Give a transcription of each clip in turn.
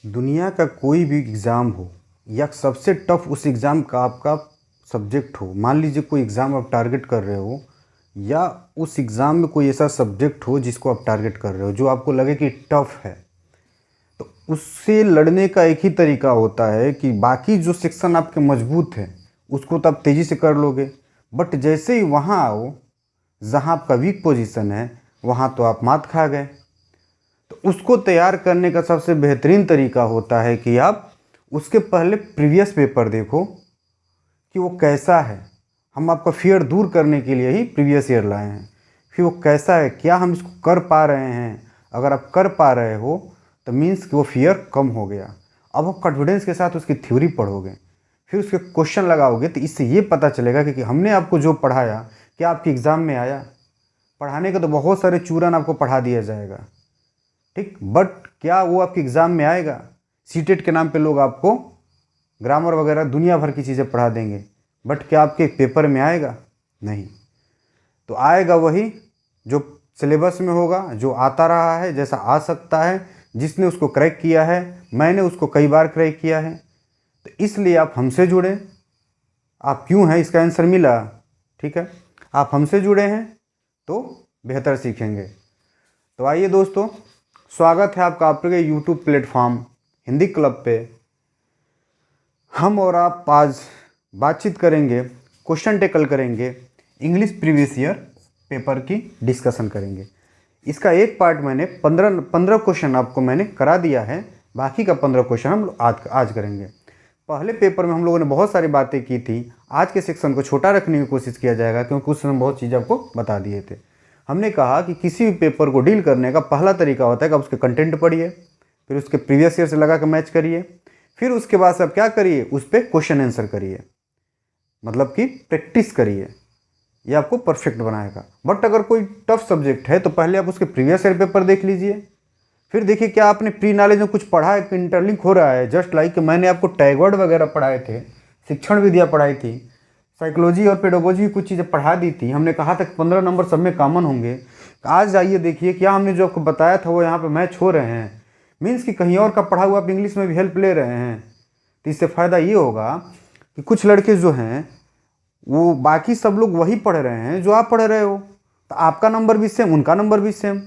दुनिया का कोई भी एग्ज़ाम हो या सबसे टफ उस एग्ज़ाम का आपका सब्जेक्ट हो, मान लीजिए कोई एग्ज़ाम आप टारगेट कर रहे हो या उस एग्ज़ाम में कोई ऐसा सब्जेक्ट हो जिसको आप टारगेट कर रहे हो जो आपको लगे कि टफ है, तो उससे लड़ने का एक ही तरीका होता है कि बाकी जो सेक्शन आपके मजबूत हैं उसको तो आप तेज़ी से कर लोगे, बट जैसे ही वहाँ आओ जहाँ आपका वीक पोजीशन है वहाँ तो आप मात खा गए। तो उसको तैयार करने का सबसे बेहतरीन तरीका होता है कि आप उसके पहले प्रीवियस पेपर देखो कि वो कैसा है। हम आपका फियर दूर करने के लिए ही प्रीवियस ईयर लाए हैं। फिर वो कैसा है, क्या हम इसको कर पा रहे हैं। अगर आप कर पा रहे हो तो मीन्स कि वो फियर कम हो गया। अब आप कॉन्फिडेंस के साथ उसकी थ्योरी पढ़ोगे, फिर उसके क्वेश्चन लगाओगे, तो इससे ये पता चलेगा कि हमने आपको जो पढ़ाया क्या आपके एग्ज़ाम में आया। पढ़ाने का तो बहुत सारे चूरन आपको पढ़ा दिया जाएगा, ठीक, बट क्या वो आपके एग्ज़ाम में आएगा। सीटेट के नाम पे लोग आपको ग्रामर वगैरह दुनिया भर की चीज़ें पढ़ा देंगे, बट क्या आपके पेपर में आएगा? नहीं। तो आएगा वही जो सिलेबस में होगा, जो आता रहा है, जैसा आ सकता है, जिसने उसको क्रैक किया है। मैंने उसको कई बार क्रैक किया है, तो इसलिए आप हमसे जुड़े। आप क्यों हैं इसका आंसर मिला, ठीक है। आप हमसे जुड़े हैं तो बेहतर सीखेंगे। तो आइए दोस्तों, स्वागत है आपका आपके यूट्यूब प्लेटफॉर्म हिंदी क्लब पे। हम और आप आज बातचीत करेंगे, क्वेश्चन टेकल करेंगे, इंग्लिश प्रीवियस ईयर पेपर की डिस्कशन करेंगे। इसका एक पार्ट मैंने 15 क्वेश्चन आपको मैंने करा दिया है, बाकी का 15 क्वेश्चन हम लोग आज करेंगे। पहले पेपर में हम लोगों ने बहुत सारी बातें की थी, आज के सेक्शन को छोटा रखने की कोशिश किया जाएगा क्योंकि उस समय बहुत चीज़ें आपको बता दिए थे। हमने कहा कि किसी भी पेपर को डील करने का पहला तरीका होता है कि आप उसके कंटेंट पढ़िए, फिर उसके प्रीवियस ईयर से लगा कर मैच करिए, फिर उसके बाद से आप क्या करिए, उस पर क्वेश्चन आंसर करिए, मतलब कि प्रैक्टिस करिए। ये आपको परफेक्ट बनाएगा। बट अगर कोई टफ सब्जेक्ट है तो पहले आप उसके प्रीवियस ईयर पेपर देख लीजिए, फिर देखिए क्या आपने प्री नॉलेज में कुछ पढ़ा है, इंटरलिंक हो रहा है। जस्ट लाइक मैंने आपको टैग वर्ड वगैरह पढ़ाए थे, शिक्षण विद्या पढ़ाई थी, साइकोलॉजी और पेडोलॉजी की कुछ चीज़ें पढ़ा दी थी। हमने कहा था कि 15 नंबर सब में कॉमन होंगे। आज जाइए देखिए क्या हमने जो आपको बताया था वो यहाँ पे मैच हो रहे हैं। मीन्स कि कहीं और का पढ़ा हुआ आप इंग्लिश में भी हेल्प ले रहे हैं। तो इससे फ़ायदा ये होगा कि कुछ लड़के जो हैं वो बाकी सब लोग वही पढ़ रहे हैं जो आप पढ़ रहे हो, तो आपका नंबर भी सेम, उनका नंबर भी सेम।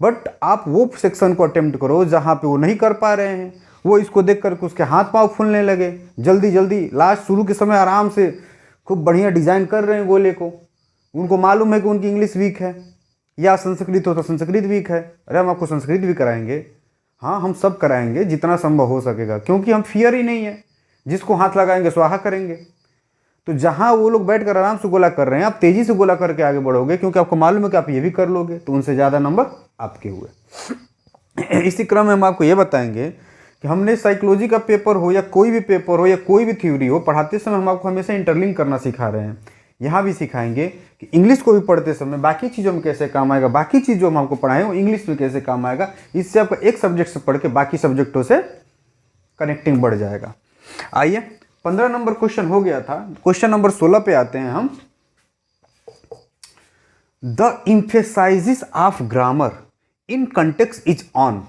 बट आप वो सेक्शन को अटेम्प्ट करो जहाँ पे वो नहीं कर पा रहे हैं। वो इसको देख करके उसके हाथ पाँव फूलने लगे, जल्दी जल्दी लास्ट शुरू के समय आराम से खूब बढ़िया डिज़ाइन कर रहे हैं गोले को। उनको मालूम है कि उनकी इंग्लिश वीक है, या संस्कृत हो तो संस्कृत वीक है। अरे हम आपको संस्कृत भी कराएंगे, हाँ हम सब कराएंगे जितना संभव हो सकेगा, क्योंकि हम फियर ही नहीं है। जिसको हाथ लगाएंगे स्वाहा करेंगे। तो जहाँ वो लोग बैठ कर आराम से गोला कर रहे हैं, आप तेज़ी से गोला करके आगे बढ़ोगे, क्योंकि आपको मालूम है कि आप ये भी कर लोगे, तो उनसे ज़्यादा नंबर आपके हुए। इसी क्रम में हम आपको ये बताएंगे कि हमने साइकोलॉजी का पेपर हो या कोई भी पेपर हो या कोई भी थ्योरी हो, पढ़ाते समय हम आपको हमेशा इंटरलिंक करना सिखा रहे हैं। यहाँ भी सिखाएंगे कि इंग्लिश को भी पढ़ते समय बाकी चीज़ों में कैसे काम आएगा, बाकी चीज़ जो हम आपको पढ़ाएं वो इंग्लिश में कैसे काम आएगा। इससे आपका एक सब्जेक्ट से पढ़ के बाकी सब्जेक्टों से कनेक्टिंग बढ़ जाएगा। आइए, 15 नंबर क्वेश्चन हो गया था, क्वेश्चन नंबर 16 पे आते हैं हम। The emphasises of grammar in context is on.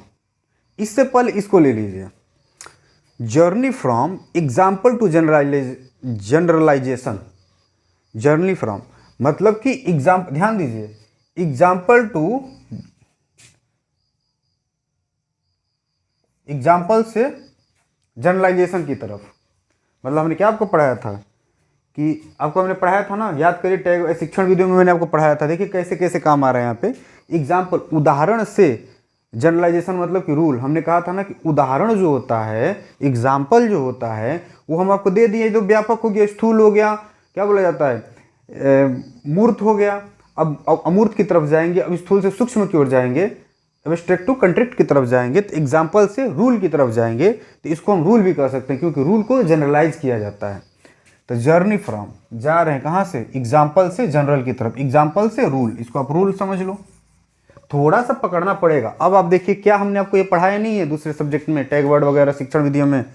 इससे पहले इसको ले लीजिए, journey from example to generalization. Journey from मतलब कि एग्जाम्पल, ध्यान दीजिए, एग्जाम्पल से जनरलाइजेशन की तरफ। मतलब हमने क्या आपको पढ़ाया था कि आपको हमने पढ़ाया था ना, याद करिए, टैग शिक्षण वीडियो में मैंने आपको पढ़ाया था। देखिए कैसे कैसे काम आ रहा है यहाँ पे। एग्जाम्पल, उदाहरण से, जनरलाइजेशन मतलब कि रूल। हमने कहा था ना कि उदाहरण जो होता है, एग्जाम्पल जो होता है, वो हम आपको दे दिए। जो व्यापक हो गया, स्थूल हो गया, क्या बोला जाता है, मूर्त हो गया। अब अमूर्त की तरफ जाएंगे, अब स्थूल से सूक्ष्म की ओर जाएंगे, एब्स्ट्रैक्ट टू कंट्रैक्ट की तरफ जाएंगे, तो एग्जाम्पल से रूल की तरफ जाएंगे। तो इसको हम रूल भी कर सकते हैं, क्योंकि रूल को जनरलाइज किया जाता है। तो जर्नी फ्रॉम, जा रहे हैं कहाँ से, एग्जाम्पल से जनरल की तरफ, एग्जाम्पल से रूल, इसको आप रूल समझ लो। थोड़ा सा पकड़ना पड़ेगा। अब आप देखिए क्या हमने आपको ये पढ़ाया नहीं है दूसरे सब्जेक्ट में, टैग वर्ड वगैरह शिक्षण विधियों में।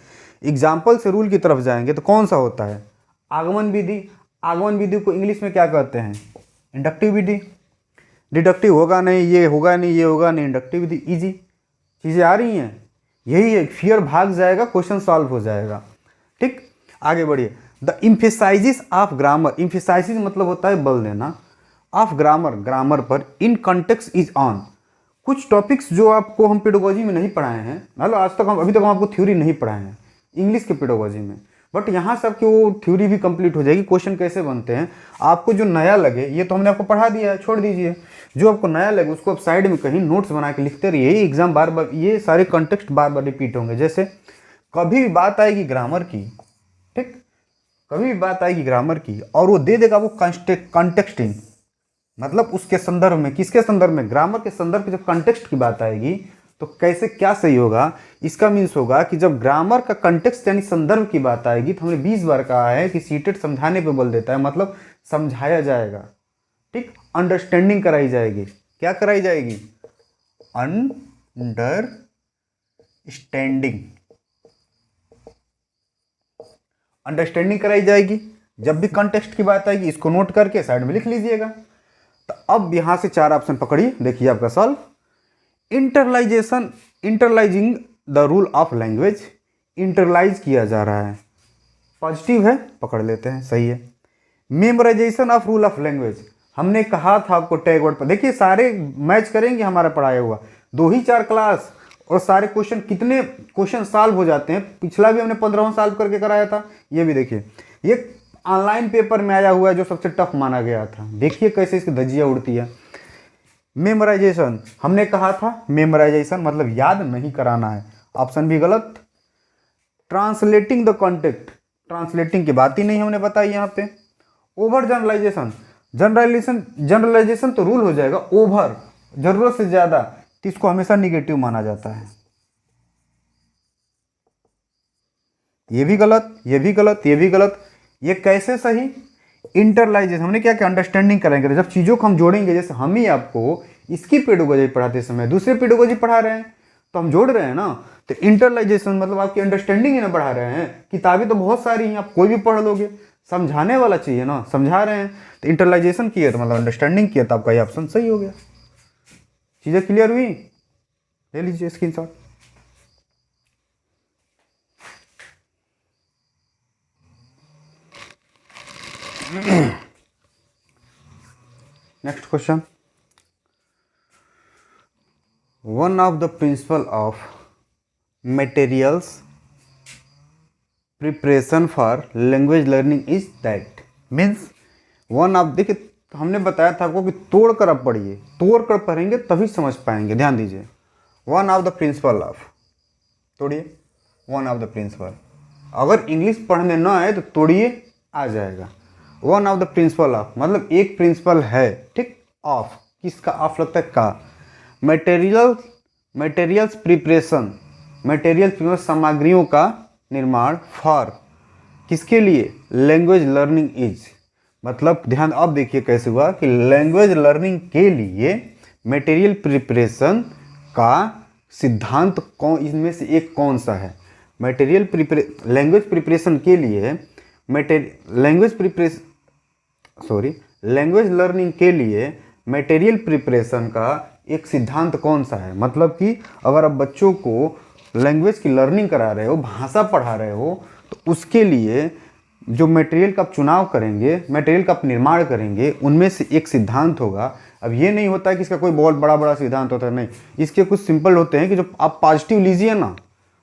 एग्जाम्पल से रूल की तरफ जाएंगे तो कौन सा होता है, आगमन विधि। आगमन विधि को इंग्लिश में क्या कहते हैं, इंडक्टिव विधि। डिडक्टिव होगा नहीं, ये होगा नहीं, ये होगा नहीं, इंडक्टिव विधि। ईजी चीज़ें आ रही हैं। यही है, फियर भाग जाएगा, क्वेश्चन सॉल्व हो जाएगा। ठीक, आगे बढ़िए। द इम्फेसाइजिस ऑफ ग्रामर, इम्फेसाइजिस मतलब होता है बल देना, ऑफ ग्रामर, ग्रामर पर, इन कॉन्टेक्स्ट इज ऑन। कुछ टॉपिक्स जो आपको हम पेडागोजी में नहीं पढ़ाए हैं, मतलब आज तक हम अभी तक हम आपको थ्योरी नहीं पढ़ाए हैं इंग्लिश के पेडागोजी में, बट यहाँ से आपकी वो थ्योरी भी कंप्लीट हो जाएगी। क्वेश्चन कैसे बनते हैं, आपको जो नया लगे, ये तो हमने आपको पढ़ा दिया है, छोड़ दीजिए। जो आपको नया लगे उसको आप साइड में कहीं नोट्स बना के लिखते रहिए। यही एग्जाम बार बार, ये सारे कॉन्टेक्स्ट बार बार रिपीट होंगे। जैसे कभी भी बात आएगी ग्रामर की, ठीक, कभी भी बात आएगी ग्रामर की और वो दे देगा वो कॉन्टेक्स्टिंग, मतलब उसके संदर्भ में, किसके संदर्भ में, ग्रामर के संदर्भ में जब कॉन्टेक्स्ट की बात आएगी तो कैसे क्या सही होगा। इसका मीन्स होगा कि जब ग्रामर का कॉन्टेक्स्ट यानी संदर्भ की बात आएगी, तो हमने 20 बार कहा है कि सीटेट समझाने पे बल देता है, मतलब समझाया जाएगा। ठीक, अंडरस्टैंडिंग कराई जाएगी। क्या कराई जाएगी, अंडरस्टैंडिंग, अंडरस्टैंडिंग कराई जाएगी। जब भी कॉन्टेक्स्ट की बात आएगी इसको नोट करके साइड में लिख लीजिएगा। तो अब यहां से 4 ऑप्शन पकड़िए, देखिए आपका solve. Internalization, internalizing the rule of language, internalize किया जा रहा है, पॉजिटिव है, पकड़ लेते हैं, सही है। Memorisation of rule of language, हमने कहा था आपको टैग वर्ड पर, देखिए सारे मैच करेंगे हमारा पढ़ाया हुआ, 2 ही 4 क्लास और सारे क्वेश्चन, कितने क्वेश्चन सॉल्व हो जाते हैं। पिछला भी हमने 15वां सॉल्व करके कराया था, ये भी देखिए, ये ऑनलाइन पेपर में आया हुआ है जो सबसे टफ माना गया था। देखिए कैसे इसकी धज्जियां उड़ती है। मेमोराइजेशन, हमने कहा था मेमोराइजेशन मतलब याद नहीं कराना है, ऑप्शन भी गलत। ट्रांसलेटिंग द कॉन्टेक्ट, ट्रांसलेटिंग की बात ही नहीं हमने बताई यहाँ पे। ओवर जनरलाइजेशन, जनरलाइजेशन तो रूल हो जाएगा, ओवर जरूरत से ज्यादा, तो इसको हमेशा निगेटिव माना जाता है। ये भी गलत, ये भी गलत, ये भी गलत। ये कैसे सही, इंटरलाइजेशन, हमने क्या क्या अंडरस्टैंडिंग करेंगे, जब चीज़ों को हम जोड़ेंगे। जैसे हम ही आपको इसकी पेडागोजी पढ़ाते समय दूसरे पेडागोजी पढ़ा रहे हैं, तो हम जोड़ रहे हैं ना। तो इंटरलाइजेशन मतलब आपकी अंडरस्टैंडिंग ही ना बढ़ा रहे हैं। किताबें तो बहुत सारी हैं, आप कोई भी पढ़ लोगे, समझाने वाला चाहिए ना, समझा रहे हैं तो इंटरलाइजेशन किया तो मतलब अंडरस्टैंडिंग किया, तो आपका ये ऑप्शन सही हो गया। चीज़ें क्लियर हुई, ले लीजिए screenshot. Next question, one of the principle of materials preparation for language learning is that, means one of, देखिए हमने बताया था आपको कि तोड़ कर आप पढ़िए, तोड़ कर पढ़ेंगे तभी समझ पाएंगे। ध्यान दीजिए, one of the principle of, तोड़िए, वन ऑफ द प्रिंसिपल, अगर इंग्लिश पढ़ने ना आए तो तोड़िए, आ जाएगा। One of the principle of मतलब एक प्रिंसिपल है, ठीक, ऑफ, किसका ऑफ लगता है, का, मटेरियल्स प्रिपरेशन, मटेरियल सामग्रियों का निर्माण, फॉर, किसके लिए, लैंग्वेज लर्निंग इज, मतलब ध्यान, अब देखिए कैसे हुआ कि लैंग्वेज लर्निंग के लिए मटेरियल प्रिपरेशन का सिद्धांत कौन, इसमें से एक कौन सा है। मटेरियल लैंग्वेज प्रिपरेशन के लिए लैंग्वेज लर्निंग के लिए मटेरियल प्रिपरेशन का एक सिद्धांत कौन सा है। मतलब कि अगर आप बच्चों को लैंग्वेज की लर्निंग करा रहे हो, भाषा पढ़ा रहे हो, तो उसके लिए जो मटेरियल का आप चुनाव करेंगे, मटेरियल का आप निर्माण करेंगे, उनमें से एक सिद्धांत होगा। अब ये नहीं होता है कि इसका कोई बहुत बड़ा बड़ा सिद्धांत होता है, नहीं, इसके कुछ सिंपल होते हैं कि जो आप पॉजिटिव लीजिए ना,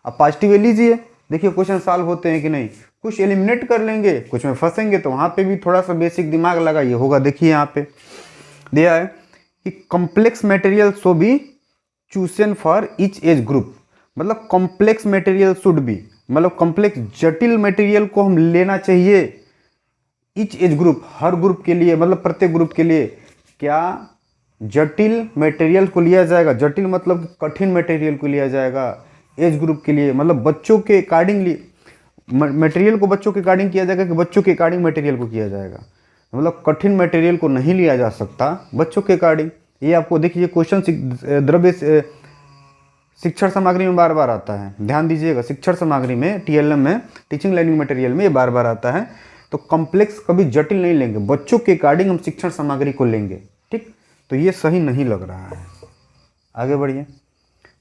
आप पॉजिटिव लीजिए, देखिए क्वेश्चन सॉल्व होते हैं कि नहीं। कुछ एलिमिनेट कर लेंगे, कुछ में फंसेंगे, तो वहाँ पे भी थोड़ा सा बेसिक दिमाग लगाइए, होगा। देखिए यहाँ पे दिया है कि complex material should be chosen for each age group, मतलब कॉम्प्लेक्स मटेरियल शुड बी, मतलब कॉम्प्लेक्स जटिल मटेरियल को हम लेना चाहिए ईच एज ग्रुप, हर ग्रुप के लिए, मतलब प्रत्येक ग्रुप के लिए क्या जटिल मटेरियल को लिया जाएगा। जटिल मतलब कठिन मटेरियल को लिया जाएगा एज ग्रुप के लिए, मतलब बच्चों के अकॉर्डिंगली मटेरियल को बच्चों के अकॉर्डिंग किया जाएगा कि बच्चों के अकॉर्डिंग मटेरियल को किया जाएगा। मतलब कठिन मटेरियल को नहीं लिया जा सकता बच्चों के अकॉर्डिंग। ये आपको देखिए क्वेश्चन द्रव्य शिक्षण सामग्री में बार बार आता है, ध्यान दीजिएगा। शिक्षण सामग्री में, टीएलएम में, टीचिंग लर्निंग मटेरियल में ये बार बार आता है। तो कॉम्प्लेक्स कभी जटिल नहीं लेंगे, बच्चों के अकॉर्डिंग हम शिक्षण सामग्री को लेंगे, ठीक। तो ये सही नहीं लग रहा है, आगे बढ़िए।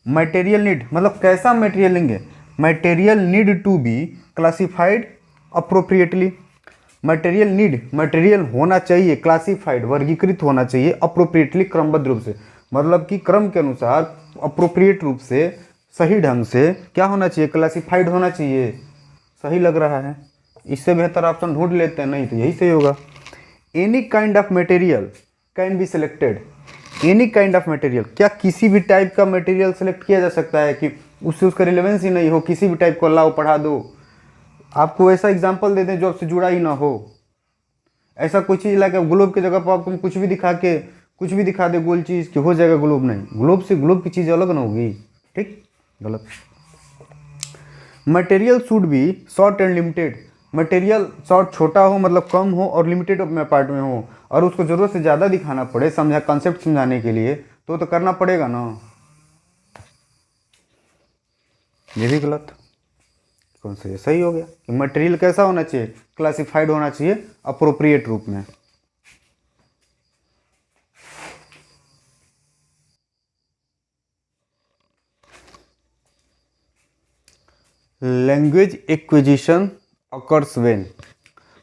मटेरियल नीड मतलब कैसा मटेरियल लेंगे, material need to be classified appropriately. Material need, material होना चाहिए, क्लासिफाइड वर्गीकृत होना चाहिए, अप्रोप्रिएटली क्रमबद्ध रूप से, मतलब कि क्रम के अनुसार अप्रोप्रिएट रूप से, सही ढंग से क्या होना चाहिए, क्लासिफाइड होना चाहिए। सही लग रहा है, इससे बेहतर ऑप्शन ढूंढ लेते हैं, नहीं तो यही सही होगा। Any kind of material can be selected. Any kind of material, क्या किसी भी टाइप का मटेरियल सेलेक्ट किया जा सकता है कि उससे उसका रिलेवेंस ही नहीं हो, किसी भी टाइप को लाओ पढ़ा दो। आपको ऐसा एग्जाम्पल दे दें जो आपसे जुड़ा ही ना हो, ऐसा कोई चीज़ लाके ग्लोब की जगह पर आपको कुछ भी दिखा के कुछ भी दिखा दे गोल चीज़ कि हो जाएगा ग्लोब, नहीं, ग्लोब से ग्लोब की चीज़ अलग ना होगी, ठीक, गलत। Material should B short and limited. Material short छोटा हो मतलब कम हो और लिमिटेड पार्ट में हो, और उसको ज़रूरत से ज़्यादा दिखाना पड़े समझा कॉन्सेप्ट समझाने के लिए तो करना पड़ेगा ना, ये भी गलत। कौन सा, ये सही हो गया कि मटेरियल कैसा होना चाहिए, क्लासिफाइड होना चाहिए अप्रोप्रिएट रूप में। लैंग्वेज एक्विजिशन अकर्स व्हेन,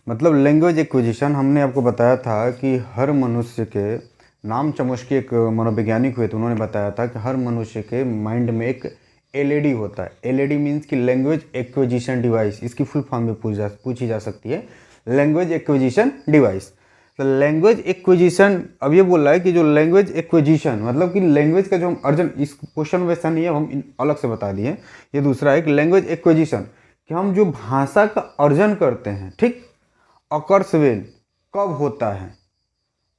मतलब लैंग्वेज एक्विजिशन हमने आपको बताया था कि हर मनुष्य के, नाम चमस्की एक मनोवैज्ञानिक हुए थे, उन्होंने बताया था कि हर मनुष्य के माइंड में एक एलईडी होता है। एलईडी मीन्स कि लैंग्वेज एक्विजिशन डिवाइस, इसकी फुल फॉर्म में पूछी जा सकती है, लैंग्वेज एक्विजिशन डिवाइस। तो लैंग्वेज एक्विजिशन, अब ये बोल रहा है कि जो लैंग्वेज एक्विजिशन मतलब कि लैंग्वेज का जो हम अर्जन, इस क्वेश्चन वैसा नहीं है, हम अलग से बता दिए। ये दूसरा है कि लैंग्वेज एक्विजिशन कि हम जो भाषा का अर्जन करते हैं, ठीक, अकर्स व्हेन कब होता है,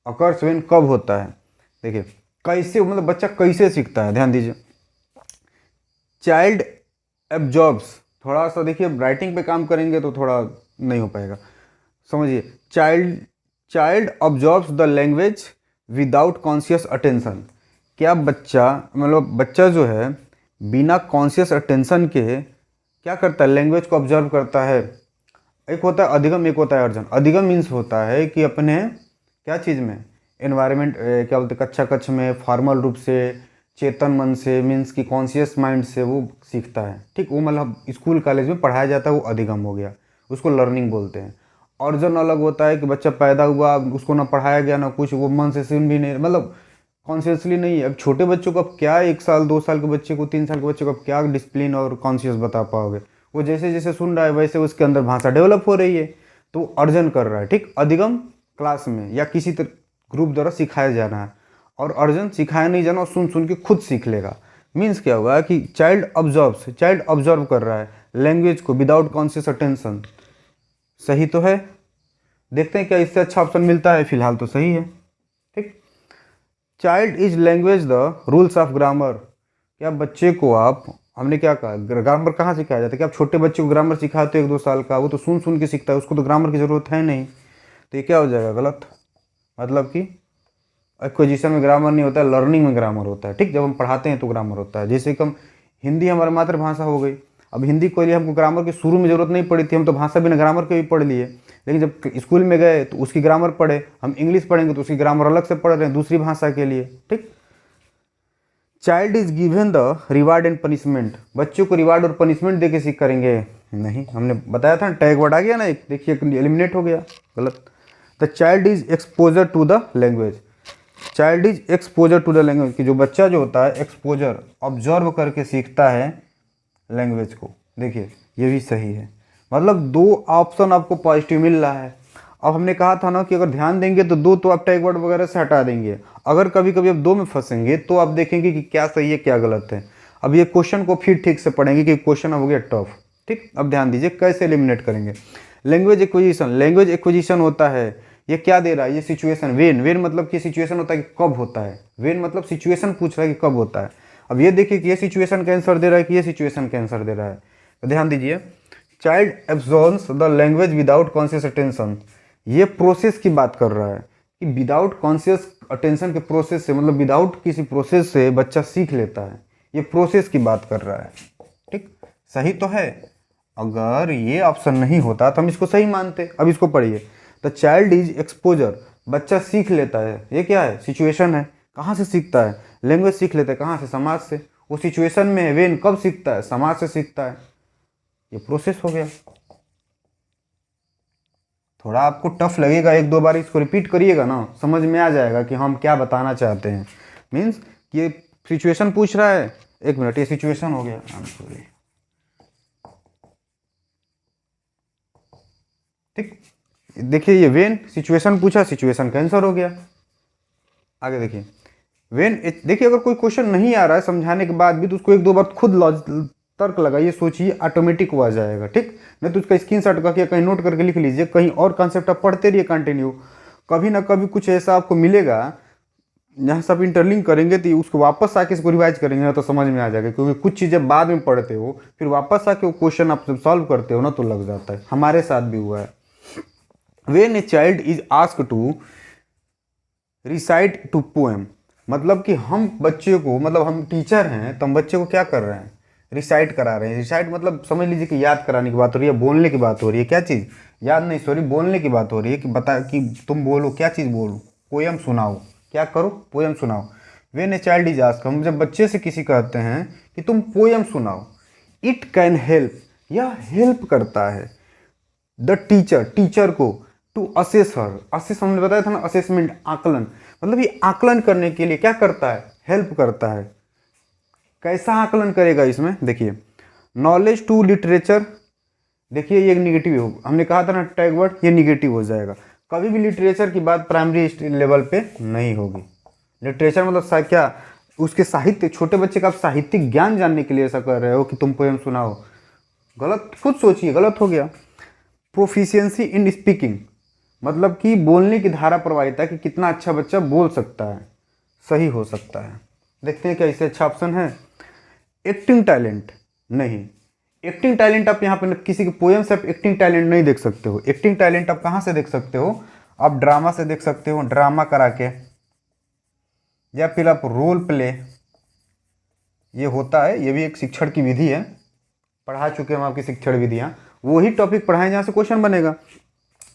अकर्स व्हेन कब होता है। देखिए कैसे, मतलब बच्चा कैसे सीखता है, ध्यान दीजिए। चाइल्ड एब्जॉर्ब्स, थोड़ा सा देखिए राइटिंग पे काम करेंगे तो थोड़ा नहीं हो पाएगा, समझिए। Child absorbs the language without conscious attention. क्या बच्चा, मतलब बच्चा जो है बिना कॉन्शियस अटेंशन के क्या करता है, लैंग्वेज को ऑब्जर्व करता है। एक होता है अधिगम, एक होता है अर्जन। अधिगम मीन्स होता है कि अपने क्या चीज़ में, एनवायरनमेंट, क्या बोलते हैं, कक्षा कक्ष में फॉर्मल रूप से चेतन मन से, मीन्स कि कॉन्शियस माइंड से वो सीखता है, ठीक, वो मतलब स्कूल कॉलेज में पढ़ाया जाता है, वो अधिगम हो गया, उसको लर्निंग बोलते हैं। अर्जन अलग होता है कि बच्चा पैदा हुआ, उसको ना पढ़ाया गया ना कुछ, वो मन से सुन भी नहीं, मतलब कॉन्शियसली नहीं है। अब छोटे बच्चों को अब क्या, 1 साल 2 साल के बच्चे को, 3 साल के बच्चे को अब क्या डिसिप्लिन और कॉन्शियस बता पाओगे। वो जैसे जैसे सुन रहा है वैसे उसके अंदर भाषा डेवलप हो रही है, तो अर्जन कर रहा है, ठीक। अधिगम क्लास में या किसी ग्रुप द्वारा सिखाया जाना है, और अर्जन सिखाया नहीं जाना, और सुन सुन के खुद सीख लेगा। मीन्स क्या होगा कि चाइल्ड ऑब्जर्व कर रहा है लैंग्वेज को विदाउट कॉन्शियस अटेंशन। सही तो है, देखते हैं क्या इससे अच्छा ऑप्शन मिलता है, फिलहाल तो सही है, ठीक। Child is language the rules of grammar. क्या बच्चे को आप, हमने क्या कहा, ग्रामर कहाँ सिखाया जाता है, कि आप छोटे बच्चे को ग्रामर सिखाते हो 1-2 साल का, वो तो सुन सुन के सीखता है, उसको तो ग्रामर की ज़रूरत है नहीं, तो ये क्या हो जाएगा, गलत। मतलब कि एक्विजिशन में ग्रामर नहीं होता है, लर्निंग में ग्रामर होता है, ठीक। जब हम पढ़ाते हैं तो ग्रामर होता है। जैसे कि हम, हिंदी हमारी मातृभाषा हो गई, अब हिंदी को लिए हमको ग्रामर की शुरू में ज़रूरत नहीं पड़ी थी, हम तो भाषा बिना ग्रामर के भी पढ़ लिए, लेकिन जब स्कूल में गए तो उसकी ग्रामर पढ़े। हम इंग्लिश पढ़ेंगे तो उसकी ग्रामर अलग से पढ़ रहे हैं दूसरी भाषा के लिए, ठीक। Child is given the reward and punishment. बच्चों को रिवार्ड और पनिशमेंट दे के सीख करेंगे, नहीं, हमने बताया था टैग वर्ड आ गया ना एक, देखिए एलिमिनेट हो गया, गलत। The child is exposure to the language. Child is exposure to the language कि जो बच्चा जो होता है एक्सपोजर, ऑब्जर्व करके सीखता है लैंग्वेज को। देखिए ये भी सही है, मतलब 2 ऑप्शन आपको पॉजिटिव मिल रहा है। अब हमने कहा था ना कि अगर ध्यान देंगे तो 2 तो आप टैग वर्ड वगैरह से हटा देंगे, अगर कभी कभी आप 2 में फंसेंगे तो आप देखेंगे कि क्या सही है क्या गलत है। अब ये क्वेश्चन को फिर ठीक से पढ़ेंगे कि क्वेश्चन हो गया टफ, ठीक। अब ध्यान दीजिए कैसे एलिमिनेट करेंगे। लैंग्वेज एक्विजिशन होता है, ये क्या दे रहा है, ये सिचुएशन। वेन मतलब कि सिचुएशन होता है कि कब होता है, वेन मतलब सिचुएशन पूछ रहा है कि कब होता है। अब ये देखिए कि ये सिचुएशन का आंसर दे रहा है कि ये सिचुएशन का आंसर दे रहा है, तो ध्यान दीजिए। Child absorbs the language without conscious attention, ये प्रोसेस की बात कर रहा है कि विदाउट कॉन्शियस अटेंशन के प्रोसेस से, मतलब विदाउट किसी प्रोसेस से बच्चा सीख लेता है, ये प्रोसेस की बात कर रहा है, ठीक। सही तो है, अगर ये ऑप्शन नहीं होता तो हम इसको सही मानते। अब इसको पढ़िए, द चाइल्ड इज एक्सपोजर, बच्चा सीख लेता है, ये क्या है, सिचुएशन है। कहाँ से सीखता है, लैंग्वेज सीख लेता है, कहाँ से, समाज से। वो सिचुएशन में है। वेन कब सीखता है? समाज से सीखता है। ये प्रोसेस हो गया। थोड़ा आपको टफ लगेगा, एक दो बार इसको रिपीट करिएगा ना, समझ में आ जाएगा कि हम क्या बताना चाहते हैं। मीन्स ये सिचुएशन पूछ रहा है, एक मिनट, ये सिचुएशन हो गया, सॉरी, ठीक। देखिए ये वेन सिचुएशन पूछा, सिचुएशन का आंसर हो गया। आगे देखिए वेन, देखिए अगर कोई क्वेश्चन नहीं आ रहा है समझाने के बाद भी तो उसको एक दो बार खुद तर्क लगाइए, सोचिए, ऑटोमेटिक वो आ जाएगा, ठीक। नहीं तो उसका स्क्रीनशॉट करके कहीं नोट करके लिख लीजिए, कहीं और कॉन्सेप्ट आप पढ़ते रहिए कंटिन्यू। कभी ना कभी कुछ ऐसा आपको मिलेगा जहाँ से आप इंटरलिंक करेंगे तो उसको वापस आके इसको रिवाइज करेंगे ना तो समझ में आ जाएगा, क्योंकि कुछ चीज़ें बाद में पढ़ते हो फिर वापस आके वो क्वेश्चन आप जब सॉल्व करते हो ना तो लग जाता है। हमारे साथ भी हुआ है। When a child is asked to recite to poem, मतलब कि हम बच्चे को, मतलब हम टीचर हैं तो हम बच्चे को क्या कर रहे हैं? रिसाइट करा रहे हैं। रिसाइट मतलब समझ लीजिए कि याद कराने की बात हो रही है, बोलने की बात हो रही है। क्या चीज़? याद नहीं, सॉरी, बोलने की बात हो रही है कि बता कि तुम बोलो, क्या चीज़ बोलो? पोएम सुनाओ। क्या करो? पोएम सुनाओ। When a child is asked, हम जब बच्चे से किसी कहते हैं कि तुम पोएम सुनाओ, इट कैन हेल्प, यह हेल्प करता है द टीचर, टीचर को, टू असेस हर, असेस हमने बताया था ना, असेसमेंट, आकलन, मतलब ये आकलन करने के लिए क्या करता है? हेल्प करता है। कैसा आकलन करेगा इसमें? देखिए नॉलेज टू लिटरेचर, देखिए ये निगेटिव हो, हमने कहा था ना टैग वर्ड, ये निगेटिव हो जाएगा। कभी भी लिटरेचर की बात प्राइमरी लेवल पे नहीं होगी। लिटरेचर मतलब क्या? उसके साहित्य, छोटे बच्चे का आप साहित्यिक ज्ञान जानने के लिए ऐसा कर रहे हो कि तुम पोएम सुनाओ, गलत, खुद सोचिए, गलत हो गया। प्रोफिशिएंसी इन स्पीकिंग, मतलब कि बोलने की धारा प्रवाहिता, कि कितना अच्छा बच्चा बोल सकता है, सही हो सकता है। देखते हैं क्या इससे अच्छा ऑप्शन है। एक्टिंग टैलेंट, नहीं, एक्टिंग टैलेंट आप यहाँ पे किसी के पोएम से आप एक्टिंग टैलेंट नहीं देख सकते हो। एक्टिंग टैलेंट आप कहाँ से देख सकते हो? आप ड्रामा से देख सकते हो, ड्रामा करा के, या फिर आप रोल प्ले, ये होता है, ये भी एक शिक्षण की विधि है, पढ़ा चुके हम आपकी शिक्षण विधियाँ, वही टॉपिक पढ़ाएं जहाँ से क्वेश्चन बनेगा।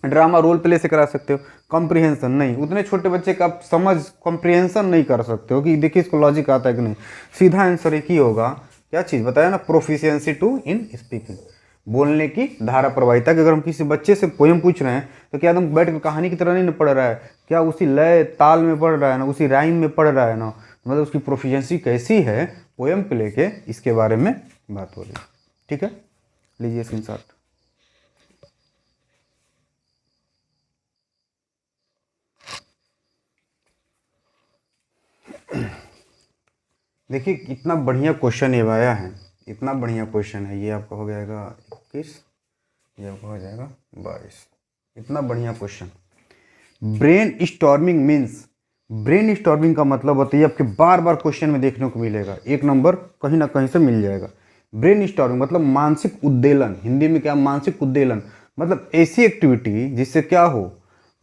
ड्रामा रोल प्ले से करा सकते हो। कॉम्प्रिहेंशन, नहीं, उतने छोटे बच्चे का आप समझ कॉम्प्रिहेंशन नहीं कर सकते हो कि देखिए इसको लॉजिक आता है कि नहीं। सीधा आंसर एक ही होगा, क्या चीज़ बताया ना, प्रोफिशिएंसी टू इन स्पीकिंग, बोलने की धारा प्रवाहिता। कि अगर हम किसी बच्चे से पोएम पूछ रहे हैं तो क्या तुम बैठ कर कहानी की तरह नहीं पढ़ रहा है, क्या उसी लय ताल में पढ़ रहा है ना, उसी राइम में पढ़ रहा है ना, मतलब उसकी प्रोफिशिएंसी कैसी है पोएम को लेके, इसके बारे में बात हो रही है, ठीक है। लीजिए स्क्रीनशॉट। देखिए इतना बढ़िया क्वेश्चन ये आया है, इतना बढ़िया क्वेश्चन है ये। आपका हो जाएगा 21, ये आपका हो जाएगा 22। इतना बढ़िया question. Brain storming means, brain storming का मतलब होता है आपके बार बार क्वेश्चन में देखने को मिलेगा, एक नंबर कहीं ना कहीं से मिल जाएगा। ब्रेन स्टॉर्मिंग मतलब मानसिक उद्वेलन, हिंदी में क्या, मानसिक उद्वेलन, मतलब ऐसी एक्टिविटी जिससे क्या हो,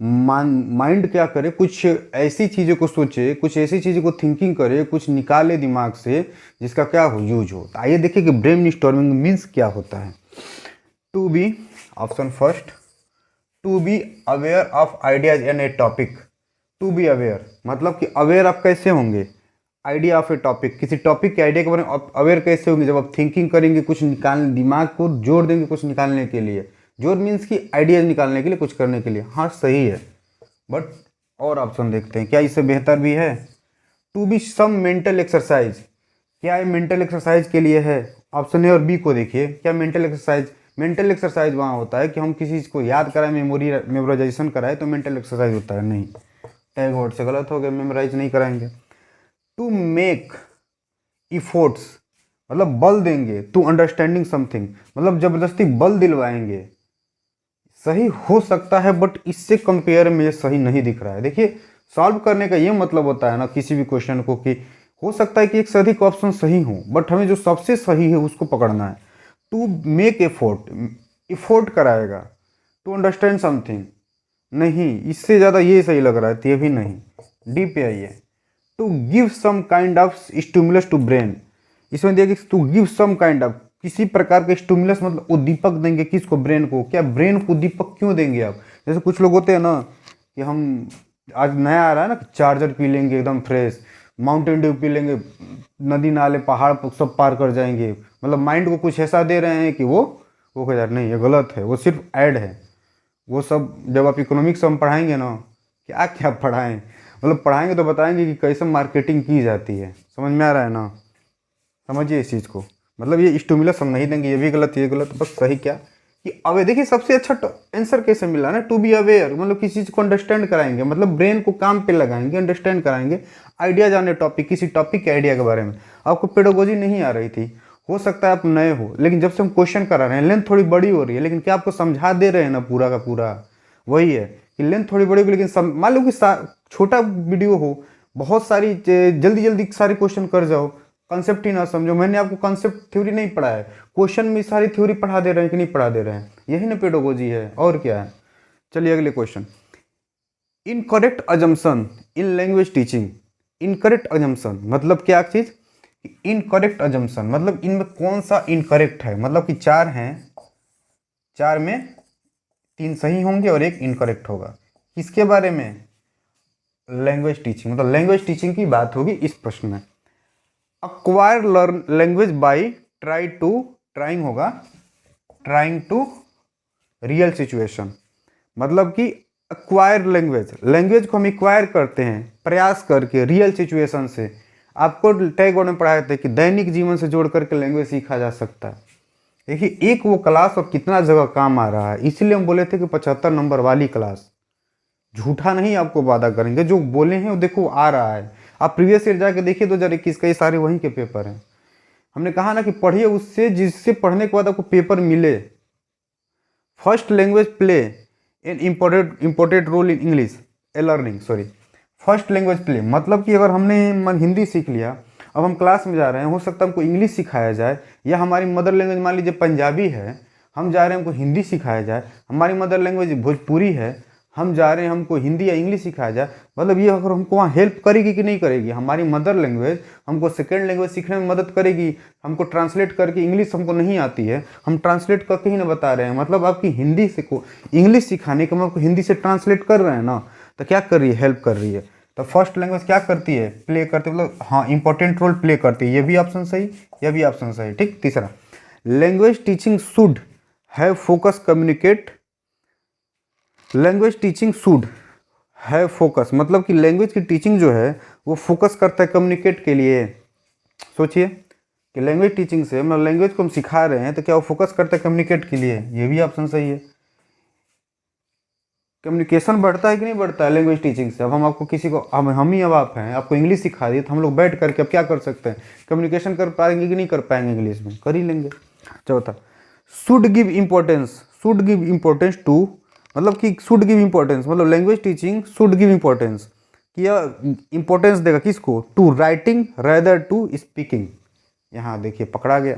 माइंड क्या करे, कुछ ऐसी चीज़ों को सोचे, कुछ ऐसी चीज़ों को थिंकिंग करे, कुछ निकाले दिमाग से जिसका क्या हो, यूज हो। तो आइए देखिए कि ब्रेन स्टॉर्मिंग मीन्स क्या होता है। To be, option first, to be aware of ideas on a topic. To be aware मतलब कि अवेयर आप कैसे होंगे, आइडिया ऑफ ए टॉपिक, किसी टॉपिक के आइडिया के बारे में अवेयर कैसे होंगे, जब आप थिंकिंग करेंगे, कुछ निकालने, दिमाग को जोड़ देंगे कुछ निकालने के लिए। जोर मीन्स कि आइडियाज निकालने के लिए, कुछ करने के लिए। हाँ सही है, बट और ऑप्शन देखते हैं क्या इससे बेहतर भी है। To be some mental exercise, क्या ये मेंटल एक्सरसाइज के लिए है? ऑप्शन ए और बी को देखिए, क्या मेंटल एक्सरसाइज, मेंटल एक्सरसाइज वहाँ होता है कि हम किसी चीज़ को याद कराएं, मेमोराइजेशन कराएं तो मेंटल एक्सरसाइज होता है, नहीं, टैग वर्ड से गलत हो गया, मेमोराइज नहीं कराएंगे। टू मेक इफोर्ट्स मतलब बल देंगे, टू अंडरस्टैंडिंग समथिंग मतलब ज़बरदस्ती बल दिलवाएंगे, सही हो सकता है, बट इससे कंपेयर में ये सही नहीं दिख रहा है। देखिए सॉल्व करने का ये मतलब होता है ना किसी भी क्वेश्चन को, कि हो सकता है कि एक से अधिक ऑप्शन सही हो, बट हमें जो सबसे सही है उसको पकड़ना है। टू मेक एफोर्ट, इफोर्ट कराएगा, टू अंडरस्टैंड समथिंग, नहीं, इससे ज़्यादा ये सही लग रहा है, तो ये भी नहीं, डी पे आइए। To give some kind of stimulus to brain, इसमें देखिए to give some kind of, किसी प्रकार के स्टिमुलस मतलब उद्दीपक देंगे किसको, ब्रेन को। क्या ब्रेन को उद्दीपक क्यों देंगे आप? जैसे कुछ लोग होते हैं ना कि हम आज नया आ रहा है ना, चार्जर पी लेंगे एकदम फ्रेश, माउंटेन ड्यू पी लेंगे, नदी नाले पहाड़ सब पार कर जाएंगे, मतलब माइंड को कुछ ऐसा दे रहे हैं कि वो कह यार नहीं ये गलत है, वो सिर्फ ऐड है। वो सब जब आप इकोनॉमिक्स हम पढ़ाएंगे ना, क्या क्या पढ़ाएं, मतलब पढ़ाएंगे तो बताएंगे कि कैसे मार्केटिंग की जाती है। समझ में आ रहा है ना, समझिए इस चीज़ को। मतलब ये स्टिमुलस हम नहीं देंगे, ये भी गलत ये गलत, बस सही क्या कि अवे देखिए सबसे अच्छा आंसर कैसे मिला ना, टू बी अवेयर, मतलब किसी चीज़ को अंडरस्टैंड कराएंगे, मतलब ब्रेन को काम पे लगाएंगे, अंडरस्टैंड कराएंगे, आइडिया जाने टॉपिक, किसी टॉपिक के आइडिया के बारे में। आपको पेडागोजी नहीं आ रही थी, हो सकता है आप नए हो, लेकिन जब से हम क्वेश्चन करा रहे हैं, लेंथ थोड़ी बड़ी हो रही है, लेकिन क्या आपको समझा दे रहे हैं ना पूरा का पूरा। वही है कि लेंथ थोड़ी बड़ी होगी, लेकिन मान लो कि छोटा वीडियो हो, बहुत सारी जल्दी जल्दी सारे क्वेश्चन कर जाओ, कॉन्सेप्ट ही ना समझो। मैंने आपको कॉन्सेप्ट थ्योरी नहीं पढ़ाया, क्वेश्चन में सारी थ्योरी पढ़ा दे रहे हैं कि नहीं पढ़ा दे रहे हैं, यही ना पेडागोजी है, और क्या है। चलिए अगले question, incorrect assumption in language teaching. Incorrect assumption मतलब क्या चीज, इनकरेक्ट अजम्पशन मतलब इनमें कौन सा इनकरेक्ट है, मतलब कि चार हैं, चार में तीन सही होंगे और एक इनकरेक्ट होगा। किसके बारे में, लैंग्वेज टीचिंग, मतलब लैंग्वेज टीचिंग की बात होगी इस प्रश्न में। Acquire learn language by trying होगा, ट्राइंग टू रियल सिचुएशन, मतलब कि अक्वायर लैंग्वेज को हम एक्वायर करते हैं प्रयास करके रियल सिचुएशन से। आपको टैग में पढ़ाए थे कि दैनिक जीवन से जोड़ करके लैंग्वेज सीखा जा सकता है। देखिए एक वो क्लास और कितना जगह काम आ रहा है, इसीलिए हम बोले थे कि 75 नंबर वाली क्लास, झूठा नहीं आपको वादा करेंगे, जो बोले हैं वो देखो आ रहा है। आप प्रीवियस ईयर जाके देखिए 2021 का, ये सारे वहीं के पेपर हैं। हमने कहा ना कि पढ़िए उससे जिससे पढ़ने के बाद आपको पेपर मिले। First language play an important role in English a learning, sorry first language play मतलब कि अगर हमने हिंदी सीख लिया, अब हम क्लास में जा रहे हैं, हो सकता है हमको इंग्लिश सिखाया जाए, या हमारी मदर लैंग्वेज मान लीजिए पंजाबी है, हम जा रहे हैं हमको हिंदी सिखाया जाए, हमारी मदर लैंग्वेज भोजपुरी है, हम जा रहे हैं हमको हिंदी या इंग्लिश सिखाया जाए, मतलब ये अगर हमको वहाँ हेल्प करेगी कि नहीं करेगी, हमारी मदर लैंग्वेज हमको सेकेंड लैंग्वेज सीखने में मदद करेगी। हमको ट्रांसलेट करके, इंग्लिश हमको नहीं आती है, हम ट्रांसलेट करके ही ना बता रहे हैं, मतलब आपकी हिंदी से को इंग्लिश सिखाने के हम आपको हिंदी से ट्रांसलेट कर रहे हैं ना, तो क्या कर रही है, हेल्प कर रही है। तो फर्स्ट लैंग्वेज क्या करती है, प्ले करती है, मतलब हाँ इंपॉर्टेंट रोल प्ले करती है। ये भी ऑप्शन सही, यह भी ऑप्शन सही, ठीक। तीसरा, language teaching should have focus communicate, language teaching should have focus मतलब कि लैंग्वेज की टीचिंग जो है वो फोकस करता है कम्युनिकेट के लिए। सोचिए कि लैंग्वेज टीचिंग से मतलब लैंग्वेज को हम सिखा रहे हैं, तो क्या वो फोकस करता है कम्युनिकेट के लिए, ये भी ऑप्शन सही है। कम्युनिकेशन बढ़ता है कि नहीं बढ़ता है लैंग्वेज टीचिंग से। अब हम आपको किसी को, हम ही अब आप हैं, आपको इंग्लिश सिखा दी, तो हम लोग बैठ करके अब क्या कर सकते हैं, कम्युनिकेशन कर पाएंगे कि नहीं कर पाएंगे, इंग्लिश में कर ही लेंगे। चौथा, शुड गिव इम्पोर्टेंस टू, मतलब कि शुड गिव इम्पोर्टेंस मतलब language teaching should give importance, कि यह इम्पोर्टेंस देगा किसको, to writing rather to speaking. यहाँ देखिए पकड़ा गया,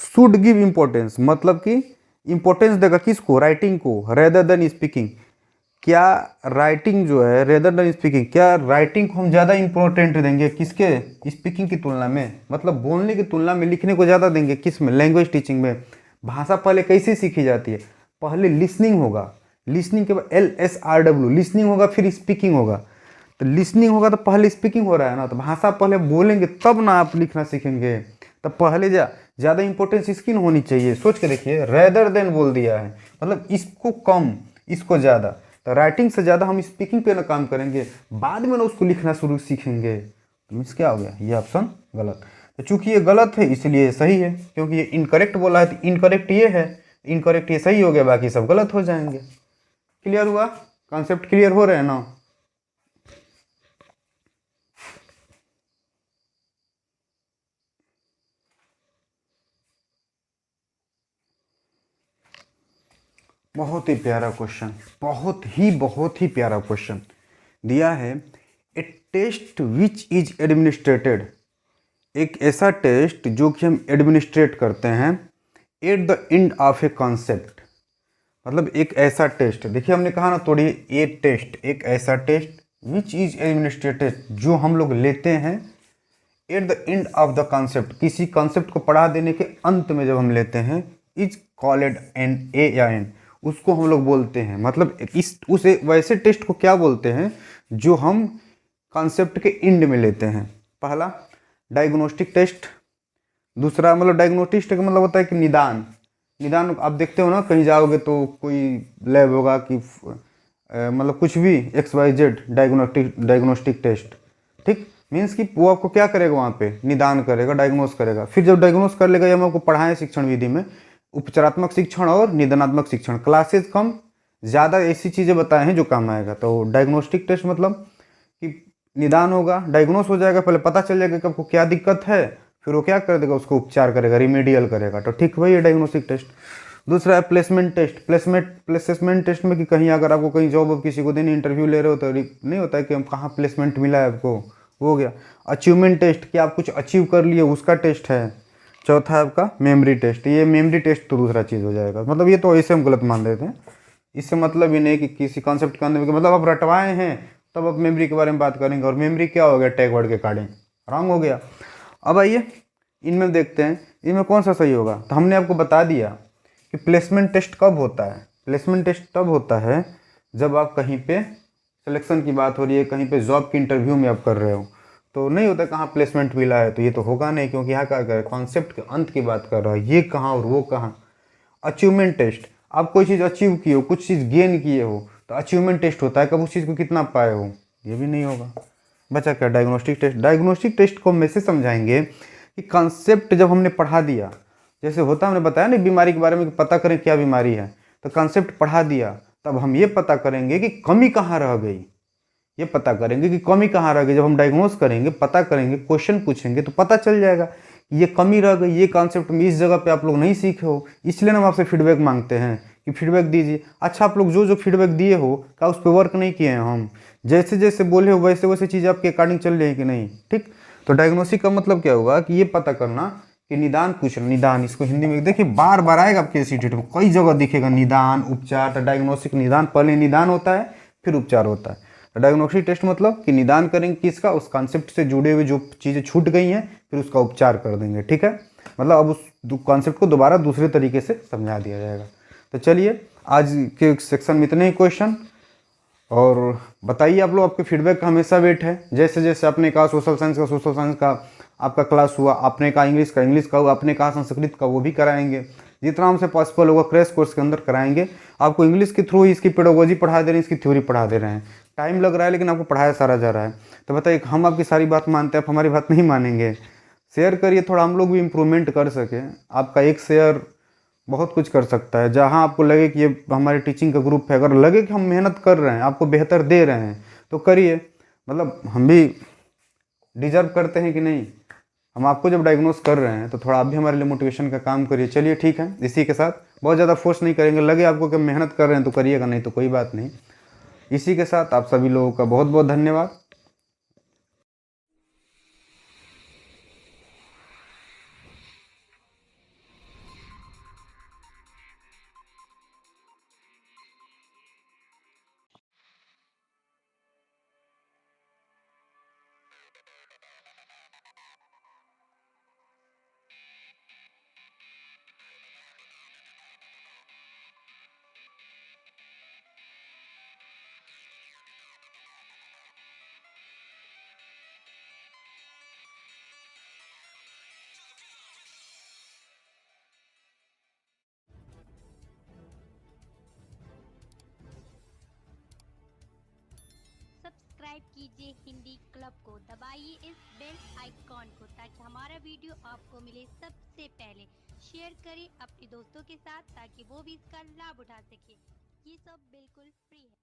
शुड गिव इम्पोर्टेंस मतलब कि इम्पोर्टेंस देगा किसको, राइटिंग को, रेदर देन स्पीकिंग। क्या राइटिंग जो है रेदर देन स्पीकिंग, क्या राइटिंग को हम ज़्यादा इंपॉर्टेंट देंगे किसके, स्पीकिंग की तुलना में, मतलब बोलने की तुलना में लिखने को ज़्यादा देंगे किस में, लैंग्वेज टीचिंग में। भाषा पहले कैसे सीखी जाती है, पहले लिसनिंग होगा, लिसनिंग के बाद LSRW लिसनिंग होगा, फिर स्पीकिंग होगा। तो लिसनिंग होगा तो पहले स्पीकिंग हो रहा है ना, तो भाषा पहले बोलेंगे तब ना आप लिखना सीखेंगे। तो पहले ज़्यादा इंपॉर्टेंस इसकी होनी चाहिए। सोच के देखिए, रेदर देन बोल दिया है, मतलब इसको कम इसको ज़्यादा, तो राइटिंग से ज़्यादा हम स्पीकिंग पे ना काम करेंगे, बाद में ना उसको लिखना शुरू सीखेंगे। तो मीन्स क्या हो गया, ये ऑप्शन गलत। तो चूंकि ये गलत है इसलिए ये सही है, क्योंकि ये इनकरेक्ट बोला है, तो इनकरेक्ट ये है, इनकरेक्ट ये सही हो गया, बाकी सब गलत हो जाएंगे। क्लियर हुआ, कॉन्सेप्ट क्लियर हो रहे हैं ना। बहुत ही प्यारा क्वेश्चन, बहुत ही प्यारा क्वेश्चन दिया है। ए टेस्ट विच इज एडमिनिस्ट्रेटेड, एक ऐसा टेस्ट जो कि हम एडमिनिस्ट्रेट करते हैं at the end of a concept, मतलब एक ऐसा टेस्ट। देखिए हमने कहा ना थोड़ी, ए टेस्ट एक ऐसा टेस्ट विच इज एडमिनिस्ट्रेटेड जो हम लोग लेते हैं at the end of the concept, किसी कॉन्सेप्ट को पढ़ा देने के अंत में जब हम लेते हैं, इज कॉल्ड एन ए या एन, उसको हम लोग बोलते हैं, मतलब इस उस वैसे टेस्ट को क्या बोलते हैं जो हम कॉन्सेप्ट के एंड में लेते हैं। पहला डायग्नोस्टिक टेस्ट, दूसरा मतलब डायग्नोस्टिक टेस्ट का मतलब होता है कि निदान। निदान आप देखते हो ना, कहीं जाओगे तो कोई लैब होगा कि मतलब कुछ भी XYZ डायग्नोस्टिक टेस्ट, ठीक। मीन्स कि वो आपको क्या करेगा, वहाँ पे निदान करेगा, डायग्नोस करेगा। फिर जब डायग्नोस कर लेगा, हम आपको पढ़ाएं शिक्षण विधि में उपचारात्मक शिक्षण और निदानात्मक शिक्षण, क्लासेज कम ज़्यादा ऐसी चीज़ें बताए हैं जो काम आएगा। तो डायग्नोस्टिक टेस्ट मतलब कि निदान होगा, डायग्नोस हो जाएगा, पहले पता चल जाएगा कि आपको क्या दिक्कत है, फिर वो क्या कर देगा, उसको उपचार करेगा, रिमीडियल करेगा। तो ठीक वही है डायग्नोस्टिक टेस्ट। दूसरा है प्लेसमेंट टेस्ट। प्लेसमेंट टेस्ट में कि कहीं अगर आपको कहीं जॉब अब किसी को देनी, इंटरव्यू ले रहे हो तो नहीं होता है कि हम कहाँ प्लेसमेंट मिला है आपको, वो हो गया। अचीवमेंट टेस्ट कि आप कुछ अचीव कर लिए, उसका टेस्ट है। चौथा है आपका मेमोरी टेस्ट। ये मेमोरी टेस्ट तो दूसरा चीज़ हो जाएगा, मतलब ये तो ऐसे हम गलत मान देते हैं। इससे मतलब ही नहीं कि किसी कॉन्सेप्ट के अंदर मतलब आप रटवाए हैं तब आप मेमोरी के बारे में बात करेंगे, और मेमोरी क्या हो गया, टैग वर्ड के अकॉर्डिंग रॉन्ग हो गया। अब आइए इनमें देखते हैं इनमें कौन सा सही होगा। तो हमने आपको बता दिया कि प्लेसमेंट टेस्ट कब होता है। प्लेसमेंट टेस्ट तब होता है जब आप कहीं पे सिलेक्शन की बात हो रही है, कहीं पे जॉब की इंटरव्यू में आप कर रहे हो, तो नहीं होता कहाँ प्लेसमेंट मिला है, तो ये तो होगा नहीं, क्योंकि यहाँ क्या कर रहा है, कॉन्सेप्ट के अंत की बात कर रहा है, ये कहाँ और वो कहाँ। अचीवमेंट टेस्ट, आप कोई चीज़ अचीव किए हो, कुछ चीज़ गेन किए हो, तो अचीवमेंट टेस्ट होता है कब उस चीज़ को कितना पाए हो, ये भी नहीं होगा। बचा क्या, डायग्नोस्टिक टेस्ट। डायग्नोस्टिक टेस्ट को हम ऐसे समझाएंगे कि कॉन्सेप्ट जब हमने पढ़ा दिया, जैसे होता हमने बताया ना बीमारी के बारे में, पता करें क्या बीमारी है, तो कॉन्सेप्ट पढ़ा दिया, तब हम ये पता करेंगे कि कमी कहाँ रह गई, ये पता करेंगे कि कमी कहाँ रह गई। जब हम डायग्नोस करेंगे, पता करेंगे, क्वेश्चन पूछेंगे, तो पता चल जाएगा ये कमी रह गई, ये कॉन्सेप्ट में इस जगह पे आप लोग नहीं सीखे हो, इसलिए हम आपसे फीडबैक मांगते हैं कि फीडबैक दीजिए। अच्छा, आप लोग जो जो फीडबैक दिए हो, क्या उस पर वर्क नहीं किए हैं हम, जैसे जैसे बोले हो वैसे वैसे चीज़ आपके अकॉर्डिंग चल रही है कि नहीं, ठीक। तो डायग्नोसिस का मतलब क्या होगा कि ये पता करना कि निदान पूछना। निदान इसको हिंदी में देखिए बार बार आएगा आपके सीटेट में, कई जगह दिखेगा निदान उपचार। तो डायग्नोस्टिक निदान, पहले निदान होता है फिर उपचार होता है। डायग्नोस्टिक टेस्ट मतलब कि निदान करेंगे किसका, उस कॉन्सेप्ट से जुड़े हुए जो चीज़ें छूट गई हैं, फिर उसका उपचार कर देंगे, ठीक है। मतलब अब उस कॉन्सेप्ट को दोबारा दूसरे तरीके से समझा दिया जाएगा। तो चलिए आज के सेक्शन में इतने ही क्वेश्चन, और बताइए आप लोग, आपके फीडबैक का हमेशा वेट है। जैसे जैसे आपने कहा सोशल साइंस का आपका क्लास हुआ, आपने कहा इंग्लिश का हुआ, आपने कहा संस्कृत का, वो भी कराएंगे जितना हमसे पॉसिबल होगा, क्रैश कोर्स के अंदर कराएंगे। आपको इंग्लिश के थ्रू इसकी पेडागोजी पढ़ा दे रहे हैं, इसकी थ्योरी पढ़ा दे रहे हैं, टाइम लग रहा है लेकिन आपको पढ़ाया सारा जा रहा है। तो बताइए, हम आपकी सारी बात मानते हैं, आप हमारी बात नहीं मानेंगे। शेयर करिए, थोड़ा हम लोग भी इम्प्रूवमेंट कर सकें। आपका एक शेयर बहुत कुछ कर सकता है। जहाँ आपको लगे कि ये हमारे टीचिंग का ग्रुप है, अगर लगे कि हम मेहनत कर रहे हैं, आपको बेहतर दे रहे हैं, तो करिए। मतलब हम भी डिजर्व करते हैं कि नहीं, हम आपको जब डायग्नोस कर रहे हैं तो थोड़ा आप भी हमारे लिए मोटिवेशन का काम करिए। चलिए ठीक है, इसी के साथ बहुत ज़्यादा फोर्स नहीं करेंगे, लगे आपको कि मेहनत कर रहे हैं तो करिएगा, नहीं तो कोई बात नहीं। इसी के साथ आप सभी लोगों का बहुत बहुत धन्यवाद। सब्सक्राइब कीजिए हिंदी क्लब को, दबाइए इस बेल आइकॉन को ताकि हमारा वीडियो आपको मिले सबसे पहले। शेयर करें अपने दोस्तों के साथ ताकि वो भी इसका लाभ उठा सके। ये सब बिल्कुल फ्री है।